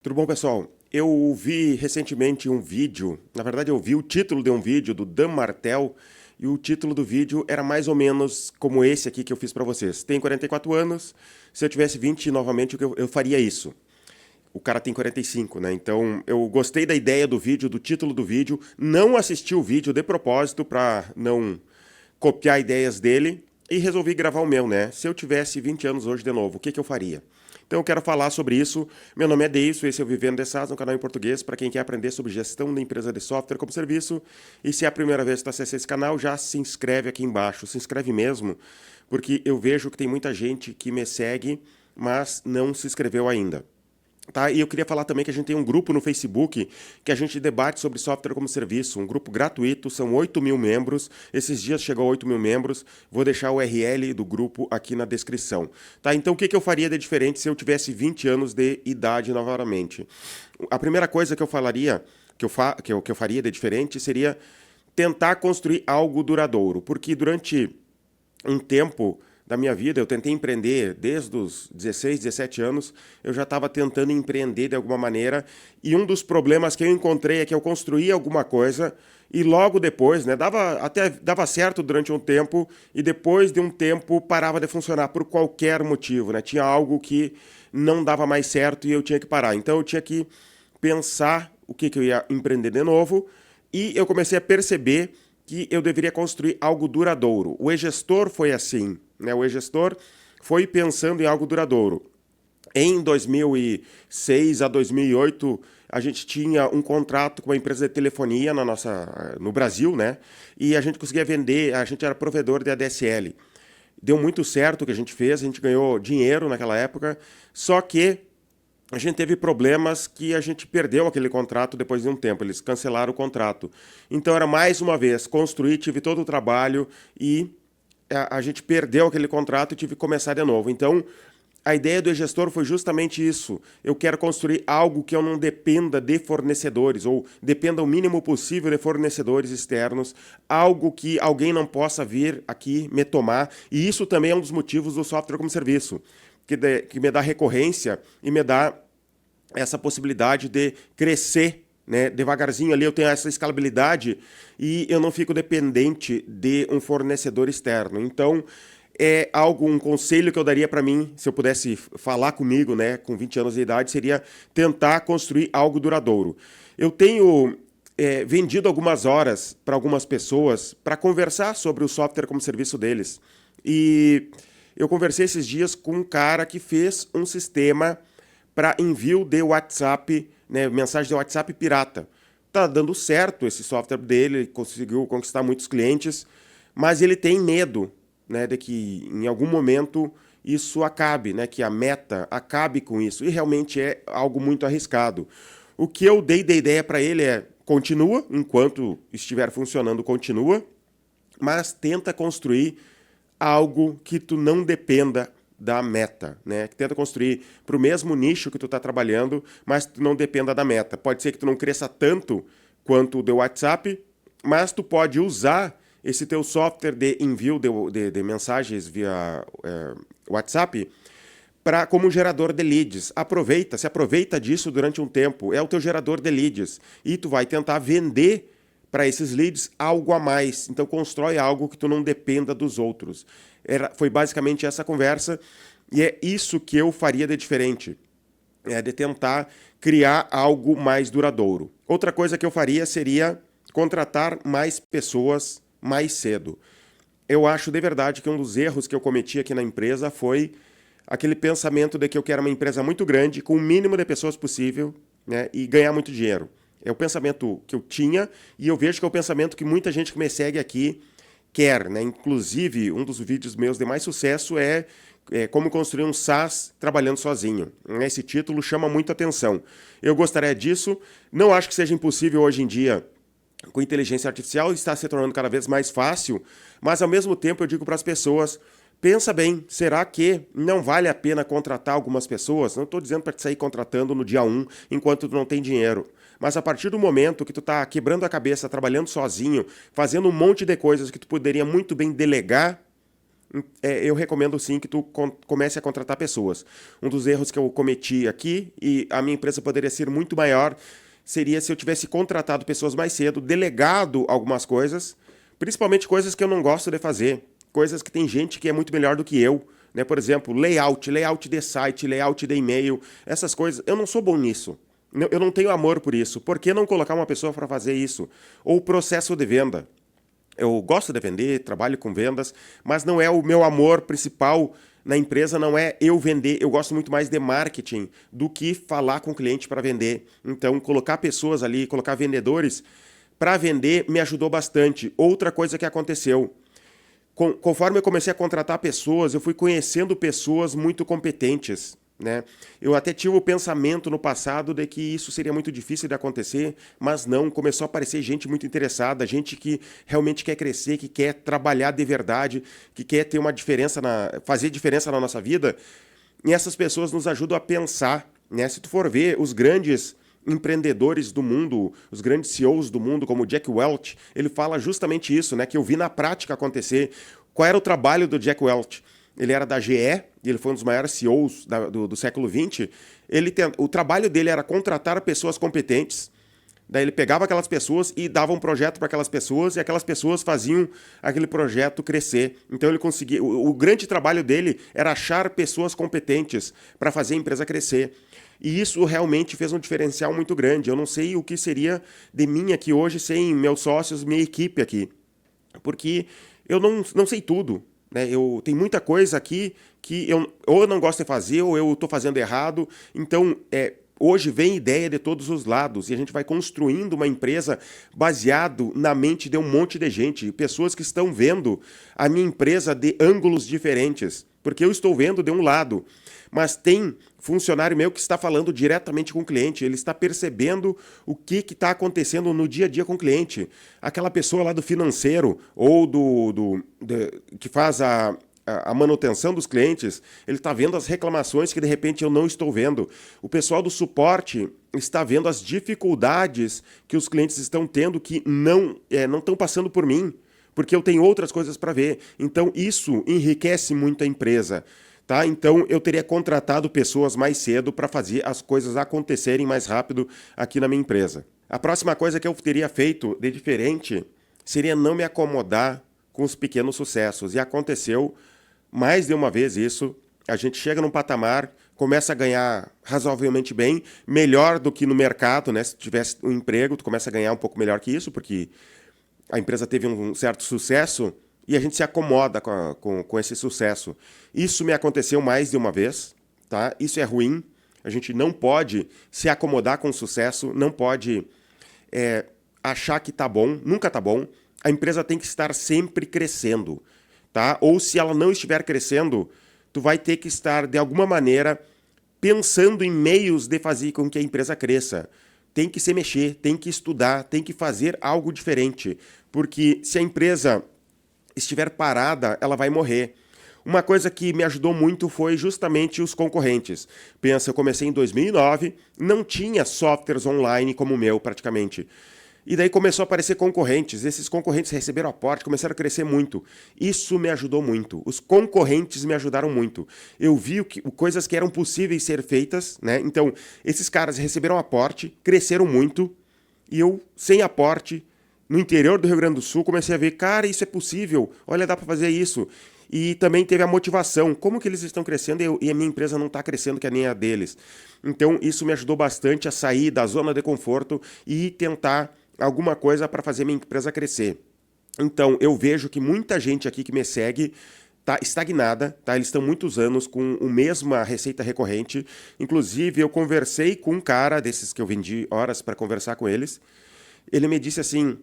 Tudo bom, pessoal? Eu vi recentemente um vídeo, na verdade eu vi o título de um vídeo do Dan Martel, e o título do vídeo era mais ou menos como esse aqui que eu fiz para vocês. Tenho 44 anos, se eu tivesse 20 novamente eu faria isso. O cara tem 45, né? Então eu gostei da ideia do vídeo, do título do vídeo, não assisti o vídeo de propósito para não copiar ideias dele e resolvi gravar o meu, né? Se eu tivesse 20 anos hoje de novo, o que eu faria? Então eu quero falar sobre isso. Meu nome é Deilson, esse é o Vivendo de SaaS, um canal em português para quem quer aprender sobre gestão da empresa de software como serviço. E se é a primeira vez que está acessando esse canal, já se inscreve aqui embaixo. Se inscreve mesmo, porque eu vejo que tem muita gente que me segue, mas não se inscreveu ainda. Tá? E eu queria falar também que a gente tem um grupo no Facebook que a gente debate sobre software como serviço, um grupo gratuito, são 8.000 membros, esses dias chegou a 8.000 membros, vou deixar o URL do grupo aqui na descrição. Tá? Então o que eu faria de diferente se eu tivesse 20 anos de idade novamente? A primeira coisa que eu falaria, que eu faria de diferente seria tentar construir algo duradouro, porque durante um tempo da minha vida, eu tentei empreender desde os 16, 17 anos, eu já estava tentando empreender de alguma maneira, e um dos problemas que eu encontrei é que eu construía alguma coisa e logo depois, né, dava certo durante um tempo e depois de um tempo parava de funcionar por qualquer motivo, né? Tinha algo que não dava mais certo e eu tinha que parar. Então eu tinha que pensar o que eu ia empreender de novo e eu comecei a perceber que eu deveria construir algo duradouro. O e-gestor foi assim, né? O e-gestor foi pensando em algo duradouro. Em 2006 a 2008, a gente tinha um contrato com uma empresa de telefonia no Brasil, né? E a gente conseguia vender, a gente era provedor de ADSL. Deu muito certo o que a gente fez, a gente ganhou dinheiro naquela época, só que a gente teve problemas que a gente perdeu aquele contrato depois de um tempo, eles cancelaram o contrato. Então era mais uma vez construir, tive todo o trabalho e a gente perdeu aquele contrato e tive que começar de novo. Então a ideia do e-gestor foi justamente isso. Eu quero construir algo que eu não dependa de fornecedores, ou dependa o mínimo possível de fornecedores externos, algo que alguém não possa vir aqui me tomar. E isso também é um dos motivos do software como serviço, que me dá recorrência e me dá essa possibilidade de crescer, né? Devagarzinho ali eu tenho essa escalabilidade e eu não fico dependente de um fornecedor externo. Então, é algo, um conselho que eu daria para mim, se eu pudesse falar comigo, né, com 20 anos de idade, seria tentar construir algo duradouro. Eu tenho vendido algumas horas para algumas pessoas para conversar sobre o software como serviço deles. E eu conversei esses dias com um cara que fez um sistema para envio de WhatsApp, né, mensagem de WhatsApp pirata. Tá dando certo esse software dele, ele conseguiu conquistar muitos clientes, mas ele tem medo, né, de que em algum momento isso acabe, né, que a Meta acabe com isso. E realmente é algo muito arriscado. O que eu dei de ideia para ele é: continua, enquanto estiver funcionando, continua, mas tenta construir algo que tu não dependa da meta, né? Que tenta construir para o mesmo nicho que tu está trabalhando, mas tu não dependa da meta. Pode ser que tu não cresça tanto quanto o do WhatsApp, mas tu pode usar esse teu software de envio de mensagens via WhatsApp como um gerador de leads. Se aproveita disso durante um tempo. É o teu gerador de leads. E tu vai tentar vender para esses leads algo a mais. Então constrói algo que tu não dependa dos outros. Foi basicamente essa conversa e é isso que eu faria de diferente. É de tentar criar algo mais duradouro. Outra coisa que eu faria seria contratar mais pessoas mais cedo. Eu acho de verdade que um dos erros que eu cometi aqui na empresa foi aquele pensamento de que eu quero uma empresa muito grande, com o mínimo de pessoas possível, né, e ganhar muito dinheiro. É o pensamento que eu tinha e eu vejo que é o pensamento que muita gente que me segue aqui quer, né? Inclusive, um dos vídeos meus de mais sucesso é como construir um SaaS trabalhando sozinho. Esse título chama muito atenção. Eu gostaria disso. Não acho que seja impossível hoje em dia. Com inteligência artificial está se tornando cada vez mais fácil, mas ao mesmo tempo eu digo para as pessoas: pensa bem, será que não vale a pena contratar algumas pessoas? Não estou dizendo para te sair contratando no dia 1, enquanto tu não tem dinheiro. Mas a partir do momento que tu está quebrando a cabeça, trabalhando sozinho, fazendo um monte de coisas que tu poderia muito bem delegar, eu recomendo sim que tu comece a contratar pessoas. Um dos erros que eu cometi aqui, e a minha empresa poderia ser muito maior, seria se eu tivesse contratado pessoas mais cedo, delegado algumas coisas, principalmente coisas que eu não gosto de fazer, coisas que tem gente que é muito melhor do que eu, né? Por exemplo, layout de site, layout de e-mail, essas coisas, eu não sou bom nisso. Eu não tenho amor por isso. Por que não colocar uma pessoa para fazer isso? Ou processo de venda. Eu gosto de vender, trabalho com vendas, mas não é o meu amor principal na empresa, não é eu vender. Eu gosto muito mais de marketing do que falar com o cliente para vender. Então, colocar pessoas ali, colocar vendedores para vender me ajudou bastante. Outra coisa que aconteceu, conforme eu comecei a contratar pessoas, eu fui conhecendo pessoas muito competentes, né? Eu até tive o pensamento no passado de que isso seria muito difícil de acontecer, mas não, começou a aparecer gente muito interessada, gente que realmente quer crescer, que quer trabalhar de verdade, que quer ter uma diferença, fazer diferença na nossa vida, e essas pessoas nos ajudam a pensar, né? Se tu for ver os grandes empreendedores do mundo, os grandes CEOs do mundo, como o Jack Welch, ele fala justamente isso, né? Que eu vi na prática acontecer. Qual era o trabalho do Jack Welch? Ele era da GE, ele foi um dos maiores CEOs do século XX. O trabalho dele era contratar pessoas competentes, daí ele pegava aquelas pessoas e dava um projeto para aquelas pessoas, e aquelas pessoas faziam aquele projeto crescer. Então ele conseguia. O grande trabalho dele era achar pessoas competentes para fazer a empresa crescer. E isso realmente fez um diferencial muito grande. Eu não sei o que seria de mim aqui hoje sem meus sócios, minha equipe aqui. Porque eu não sei tudo. Né? Tem muita coisa aqui que ou eu não gosto de fazer, ou eu estou fazendo errado. Então, hoje vem ideia de todos os lados e a gente vai construindo uma empresa baseado na mente de um monte de gente, pessoas que estão vendo a minha empresa de ângulos diferentes, porque eu estou vendo de um lado, mas tem funcionário meu que está falando diretamente com o cliente, ele está percebendo o que está acontecendo no dia a dia com o cliente. Aquela pessoa lá do financeiro ou que faz a manutenção dos clientes, ele está vendo as reclamações que de repente eu não estou vendo. O pessoal do suporte está vendo as dificuldades que os clientes estão tendo que não estão passando por mim, porque eu tenho outras coisas para ver. Então isso enriquece muito a empresa. Tá? Então eu teria contratado pessoas mais cedo para fazer as coisas acontecerem mais rápido aqui na minha empresa. A próxima coisa que eu teria feito de diferente seria não me acomodar com os pequenos sucessos. E aconteceu mais de uma vez isso. A gente chega num patamar, começa a ganhar razoavelmente bem, melhor do que no mercado, né? Se tivesse um emprego, tu começa a ganhar um pouco melhor que isso, porque a empresa teve um certo sucesso e a gente se acomoda com esse sucesso. Isso me aconteceu mais de uma vez, tá? Isso é ruim. A gente não pode se acomodar com o sucesso, não pode achar que tá bom, nunca tá bom. A empresa tem que estar sempre crescendo, tá? Ou se ela não estiver crescendo, tu vai ter que estar, de alguma maneira, pensando em meios de fazer com que a empresa cresça. Tem que se mexer, tem que estudar, tem que fazer algo diferente. Porque se a empresa estiver parada, ela vai morrer. Uma coisa que me ajudou muito foi justamente os concorrentes. Pensa, eu comecei em 2009, não tinha softwares online como o meu, praticamente. E daí começou a aparecer concorrentes. Esses concorrentes receberam aporte, começaram a crescer muito. Isso me ajudou muito. Os concorrentes me ajudaram muito. Eu vi coisas que eram possíveis ser feitas, né? Então, esses caras receberam aporte, cresceram muito, e eu, sem aporte, no interior do Rio Grande do Sul, comecei a ver, cara, isso é possível, olha, dá para fazer isso. E também teve a motivação, como que eles estão crescendo e a minha empresa não está crescendo que nem a deles. Então, isso me ajudou bastante a sair da zona de conforto e tentar alguma coisa para fazer minha empresa crescer. Então, eu vejo que muita gente aqui que me segue está estagnada, tá? Eles estão muitos anos com a mesma receita recorrente. Inclusive, eu conversei com um cara desses que eu vendi horas para conversar com eles. Ele me disse assim,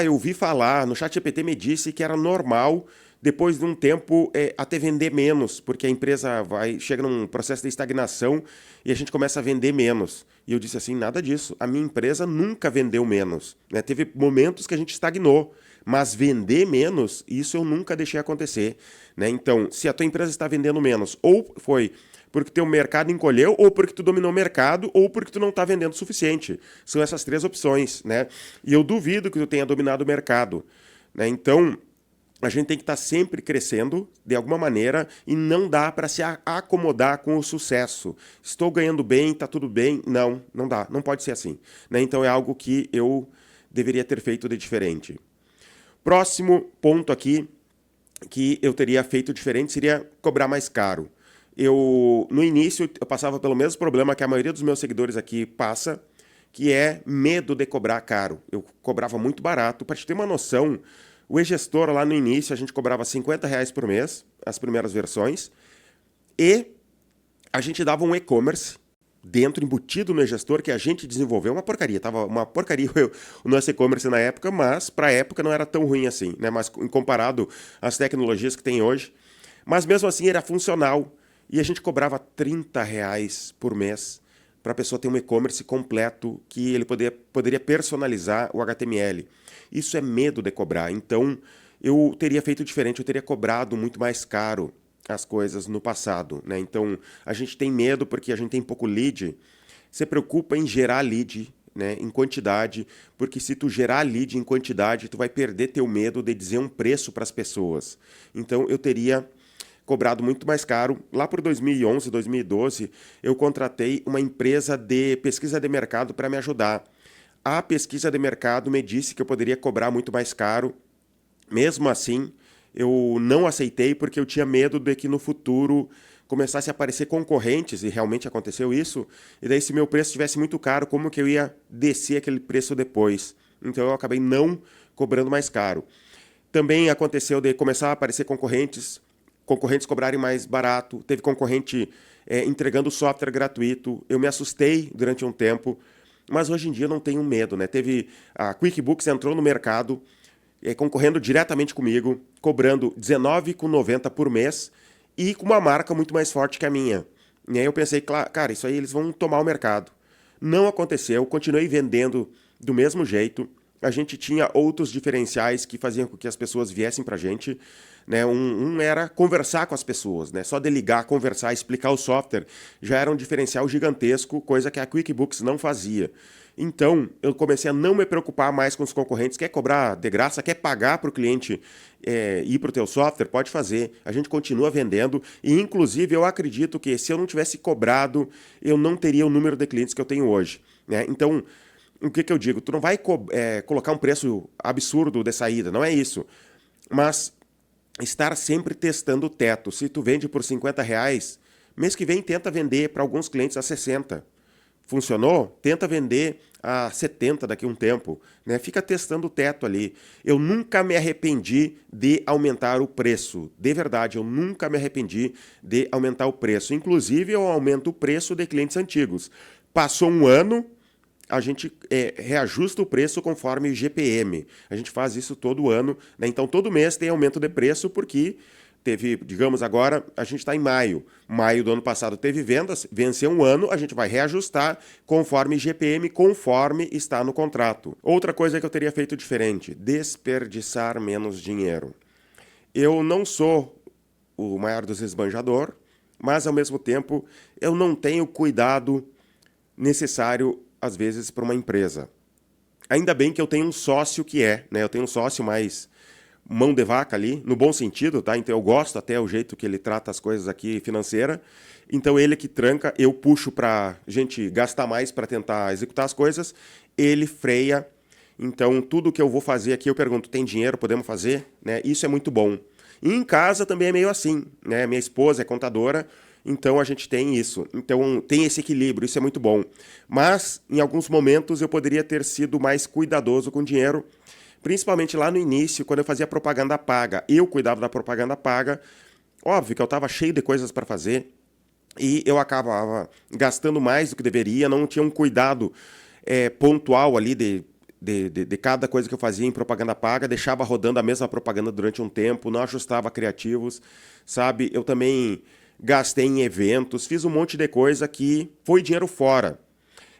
eu ouvi falar, no ChatGPT me disse que era normal, depois de um tempo, até vender menos, porque a empresa chega num processo de estagnação e a gente começa a vender menos. E eu disse assim, nada disso, a minha empresa nunca vendeu menos. Né? Teve momentos que a gente estagnou, mas vender menos, isso eu nunca deixei acontecer. Né? Então, se a tua empresa está vendendo menos, ou foi porque teu mercado encolheu, ou porque tu dominou o mercado, ou porque tu não está vendendo o suficiente. São essas três opções, né? E eu duvido que tu tenha dominado o mercado. Né? Então, A gente tem que estar sempre crescendo, de alguma maneira, e não dá para se acomodar com o sucesso. Estou ganhando bem, está tudo bem. Não, não dá, não pode ser assim. Né? Então é algo que eu deveria ter feito de diferente. Próximo ponto aqui que eu teria feito diferente seria cobrar mais caro. No início, eu passava pelo mesmo problema que a maioria dos meus seguidores aqui passa, que é medo de cobrar caro. Eu cobrava muito barato. Para te ter uma noção, o e-gestor lá no início, a gente cobrava R$ 50 por mês, as primeiras versões, e a gente dava um e-commerce dentro, embutido no e-gestor, que a gente desenvolveu. Uma porcaria, tava uma porcaria o nosso e-commerce na época, mas para a época não era tão ruim assim, né? Mas comparado às tecnologias que tem hoje. Mas mesmo assim era funcional. E a gente cobrava R$ 30 por mês para a pessoa ter um e-commerce completo que ele poderia personalizar o HTML. Isso é medo de cobrar. Então, eu teria feito diferente, eu teria cobrado muito mais caro as coisas no passado. Né? Então, a gente tem medo porque a gente tem pouco lead. Você preocupa em gerar lead, né, em quantidade, porque se tu gerar lead em quantidade, tu vai perder teu medo de dizer um preço para as pessoas. Então, eu teria cobrado muito mais caro. Lá por 2011, 2012, eu contratei uma empresa de pesquisa de mercado para me ajudar. A pesquisa de mercado me disse que eu poderia cobrar muito mais caro. Mesmo assim, eu não aceitei porque eu tinha medo de que no futuro começasse a aparecer concorrentes, e realmente aconteceu isso, e daí se meu preço estivesse muito caro, como que eu ia descer aquele preço depois? Então eu acabei não cobrando mais caro. Também aconteceu de começar a aparecer concorrentes cobrarem mais barato, teve concorrente entregando software gratuito, eu me assustei durante um tempo, mas hoje em dia eu não tenho medo, né? Teve a QuickBooks entrou no mercado, concorrendo diretamente comigo, cobrando R$19,90 por mês e com uma marca muito mais forte que a minha. E aí eu pensei, cara, isso aí eles vão tomar o mercado. Não aconteceu, continuei vendendo do mesmo jeito. A gente tinha outros diferenciais que faziam com que as pessoas viessem para a gente. Né? Um era conversar com as pessoas, né? Só de ligar, conversar, explicar o software já era um diferencial gigantesco, coisa que a QuickBooks não fazia. Então, eu comecei a não me preocupar mais com os concorrentes. Quer cobrar de graça, quer pagar para o cliente ir para o teu software? Pode fazer. A gente continua vendendo e, inclusive, eu acredito que se eu não tivesse cobrado, eu não teria o número de clientes que eu tenho hoje. Né? Então, o que eu digo? Tu não vai colocar um preço absurdo de saída, não é isso. Mas estar sempre testando o teto. Se tu vende por R$50, mês que vem tenta vender para alguns clientes a 60. Funcionou? Tenta vender a 70 daqui a um tempo. Né? Fica testando o teto ali. Eu nunca me arrependi de aumentar o preço. De verdade, eu nunca me arrependi de aumentar o preço. Inclusive, eu aumento o preço de clientes antigos. Passou um ano, a gente reajusta o preço conforme GPM. A gente faz isso todo ano. Né? Então, todo mês tem aumento de preço porque teve, digamos agora, a gente está em maio. Maio do ano passado teve vendas, venceu um ano, a gente vai reajustar conforme GPM, conforme está no contrato. Outra coisa que eu teria feito diferente, desperdiçar menos dinheiro. Eu não sou o maior dos esbanjadores, mas ao mesmo tempo eu não tenho cuidado necessário às vezes para uma empresa. Ainda bem que eu tenho um sócio né? Eu tenho um sócio mais mão de vaca ali, no bom sentido, tá? Então eu gosto até o jeito que ele trata as coisas aqui financeira. Então ele que tranca, eu puxo para gente gastar mais para tentar executar as coisas, ele freia. Então tudo que eu vou fazer aqui eu pergunto, tem dinheiro, podemos fazer? Né? Isso é muito bom. E em casa também é meio assim, né? Minha esposa é contadora, então a gente tem isso. Então tem esse equilíbrio, isso é muito bom. Mas em alguns momentos eu poderia ter sido mais cuidadoso com o dinheiro, principalmente lá no início, quando eu fazia propaganda paga. Eu cuidava da propaganda paga. Óbvio que eu estava cheio de coisas para fazer e eu acabava gastando mais do que deveria, não tinha um cuidado pontual ali de cada coisa que eu fazia em propaganda paga, deixava rodando a mesma propaganda durante um tempo, não ajustava criativos, sabe? Eu também gastei em eventos, fiz um monte de coisa que foi dinheiro fora.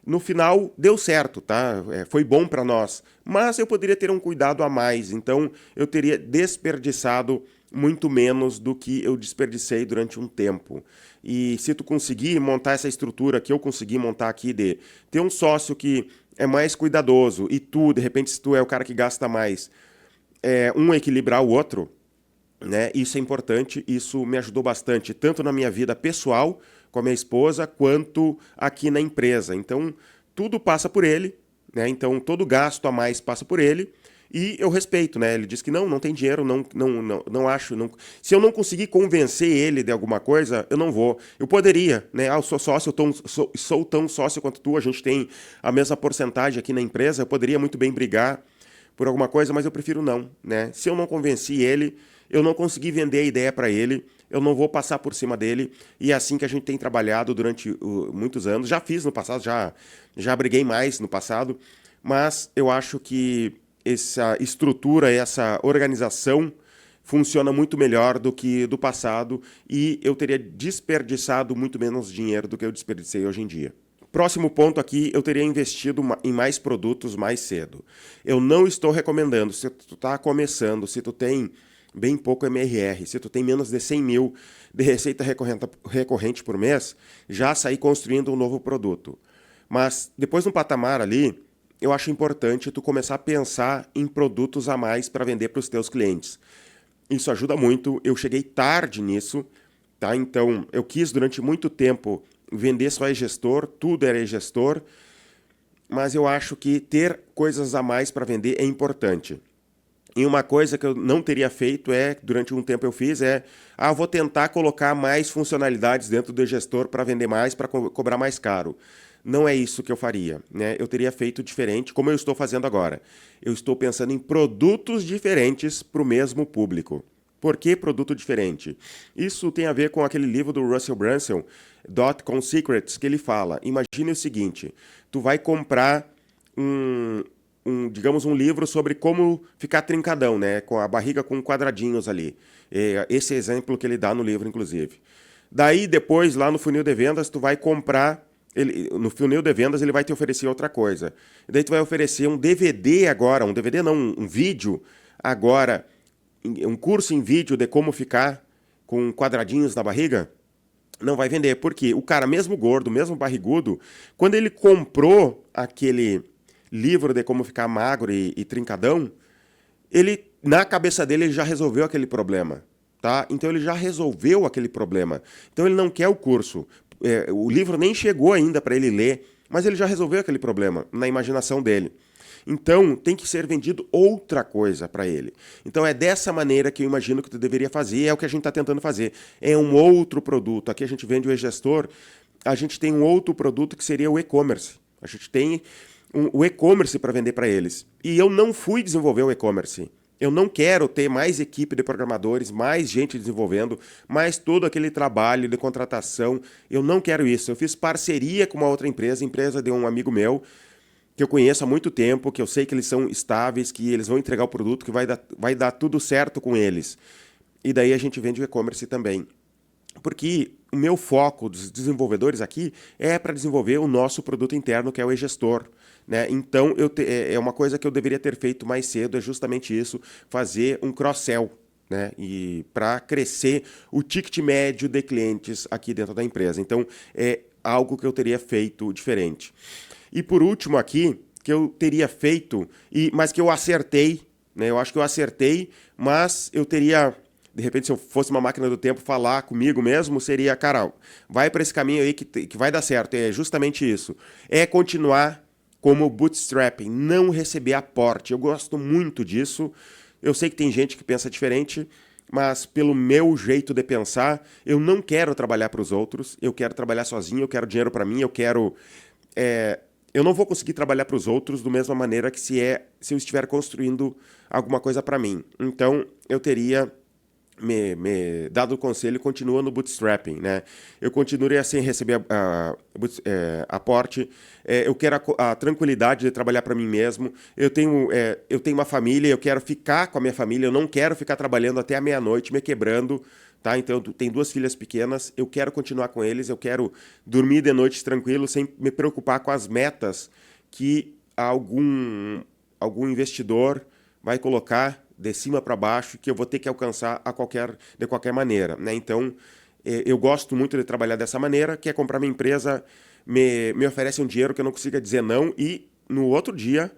No final, deu certo, tá? Foi bom para nós. Mas eu poderia ter um cuidado a mais. Então, eu teria desperdiçado muito menos do que eu desperdicei durante um tempo. E se tu conseguir montar essa estrutura que eu consegui montar aqui de ter um sócio que é mais cuidadoso e tu, de repente, se tu é o cara que gasta mais, um equilibrar o outro, né? Isso é importante, isso me ajudou bastante, tanto na minha vida pessoal com a minha esposa, quanto aqui na empresa. Então, tudo passa por ele, né? Então, todo gasto a mais passa por ele. E eu respeito, né? Ele diz que não tem dinheiro, não acho. Não... Se eu não conseguir convencer ele de alguma coisa, eu não vou. Eu poderia, né? Ah, eu sou sócio, sou tão sócio quanto tu, a gente tem a mesma porcentagem aqui na empresa, eu poderia muito bem brigar por alguma coisa, mas eu prefiro não, né? Se eu não convenci ele, eu não consegui vender a ideia para ele, eu não vou passar por cima dele, e é assim que a gente tem trabalhado durante muitos anos. Já fiz no passado, já briguei mais no passado, mas eu acho que essa estrutura, essa organização funciona muito melhor do que do passado, e eu teria desperdiçado muito menos dinheiro do que eu desperdicei hoje em dia. Próximo ponto aqui, eu teria investido em mais produtos mais cedo. Eu não estou recomendando, se tu está começando, se tu tem bem pouco MRR, se tu tem menos de 100 mil de receita recorrente por mês, já sair construindo um novo produto. Mas depois no patamar ali, eu acho importante tu começar a pensar em produtos a mais para vender para os teus clientes. Isso ajuda muito, eu cheguei tarde nisso, tá? Então eu quis durante muito tempo vender só e-gestor, tudo era e-gestor, mas eu acho que ter coisas a mais para vender é importante. E uma coisa que eu não teria feito durante um tempo eu fiz, vou tentar colocar mais funcionalidades dentro do e-gestor para vender mais, para cobrar mais caro. Não é isso que eu faria, né? Eu teria feito diferente, como eu estou fazendo agora. Eu estou pensando em produtos diferentes para o mesmo público. Por que produto diferente? Isso tem a ver com aquele livro do Russell Brunson, Dot-com Secrets, que ele fala. Imagine o seguinte, tu vai comprar digamos, um livro sobre como ficar trincadão, né? Com a barriga com quadradinhos ali. Esse exemplo que ele dá no livro, inclusive. Daí, depois, lá no funil de vendas, tu vai comprar... no funil de vendas, ele vai te oferecer outra coisa. Daí tu vai oferecer um DVD agora, um DVD não, um vídeo agora, um curso em vídeo de como ficar com quadradinhos na barriga. Não vai vender, porque o cara, mesmo gordo, mesmo barrigudo, quando ele comprou aquele livro de como ficar magro e trincadão, ele, na cabeça dele, ele já resolveu aquele problema. Tá? Então ele já resolveu aquele problema. Então ele não quer o curso. O livro nem chegou ainda para ele ler, mas ele já resolveu aquele problema na imaginação dele. Então tem que ser vendido outra coisa para ele. Então é dessa maneira que eu imagino que tu deveria fazer, é o que a gente está tentando fazer. É um outro produto. Aqui a gente vende o e-gestor, a gente tem um outro produto que seria o e-commerce. A gente tem o e-commerce para vender para eles. E eu não fui desenvolver o e-commerce. Eu não quero ter mais equipe de programadores, mais gente desenvolvendo, mais todo aquele trabalho de contratação. Eu não quero isso. Eu fiz parceria com uma outra empresa de um amigo meu, que eu conheço há muito tempo, que eu sei que eles são estáveis, que eles vão entregar o produto, que vai dar tudo certo com eles. E daí a gente vende o e-commerce também. Porque o meu foco dos desenvolvedores aqui é para desenvolver o nosso produto interno, que é o e-gestor. Né? Então, é uma coisa que eu deveria ter feito mais cedo, é justamente isso, fazer um cross-sell, né? E para crescer o ticket médio de clientes aqui dentro da empresa. Então, é algo que eu teria feito diferente. E por último aqui, que eu teria feito, mas que eu acertei, né? Eu acho que eu acertei, mas eu teria... De repente, se eu fosse uma máquina do tempo, falar comigo mesmo, seria, cara, vai para esse caminho aí que vai dar certo. É justamente isso. É continuar como bootstrapping, não receber aporte. Eu gosto muito disso. Eu sei que tem gente que pensa diferente, mas pelo meu jeito de pensar, eu não quero trabalhar para os outros, eu quero trabalhar sozinho, eu quero dinheiro para mim, eu não vou conseguir trabalhar para os outros da mesma maneira que se eu estiver construindo alguma coisa para mim. Então, eu teria... dado o conselho, continua no bootstrapping, né? Eu continuaria sem receber aporte, eu quero a tranquilidade de trabalhar para mim mesmo, eu tenho uma família, eu quero ficar com a minha família, eu não quero ficar trabalhando até a meia-noite, me quebrando, tá? Então, eu tenho 2 filhas pequenas, eu quero continuar com eles, eu quero dormir de noite tranquilo, sem me preocupar com as metas que algum investidor vai colocar de cima para baixo, que eu vou ter que alcançar de qualquer maneira. Né? Então, eu gosto muito de trabalhar dessa maneira, que é comprar minha empresa, me oferece um dinheiro que eu não consiga dizer não, e no outro dia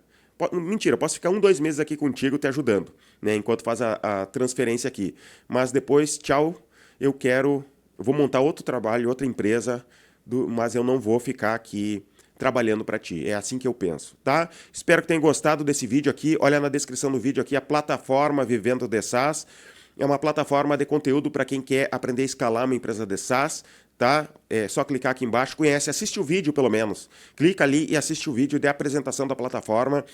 Mentira, eu posso ficar 2 meses aqui contigo te ajudando, né? Enquanto faz a transferência aqui. Mas depois, tchau, eu vou montar outro trabalho, outra empresa, mas eu não vou ficar aqui trabalhando para ti. É assim que eu penso, tá? Espero que tenham gostado desse vídeo aqui. Olha na descrição do vídeo aqui a plataforma Vivendo de SaaS. É uma plataforma de conteúdo para quem quer aprender a escalar uma empresa de SaaS, tá? É só clicar aqui embaixo, conhece, assiste o vídeo pelo menos. Clica ali e assiste o vídeo de apresentação da plataforma.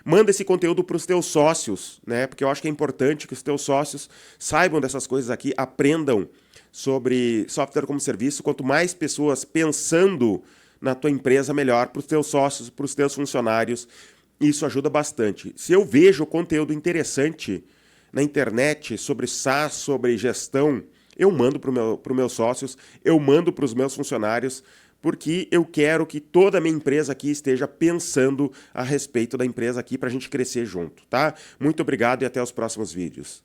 Manda esse conteúdo para os teus sócios, né? Porque eu acho que é importante que os teus sócios saibam dessas coisas aqui, aprendam sobre software como serviço. Quanto mais pessoas pensando na tua empresa, melhor para os teus sócios, para os teus funcionários. Isso ajuda bastante. Se eu vejo conteúdo interessante na internet sobre SaaS, sobre gestão, eu mando para os meus sócios, eu mando para os meus funcionários, porque eu quero que toda a minha empresa aqui esteja pensando a respeito da empresa aqui para a gente crescer junto, tá? Muito obrigado e até os próximos vídeos.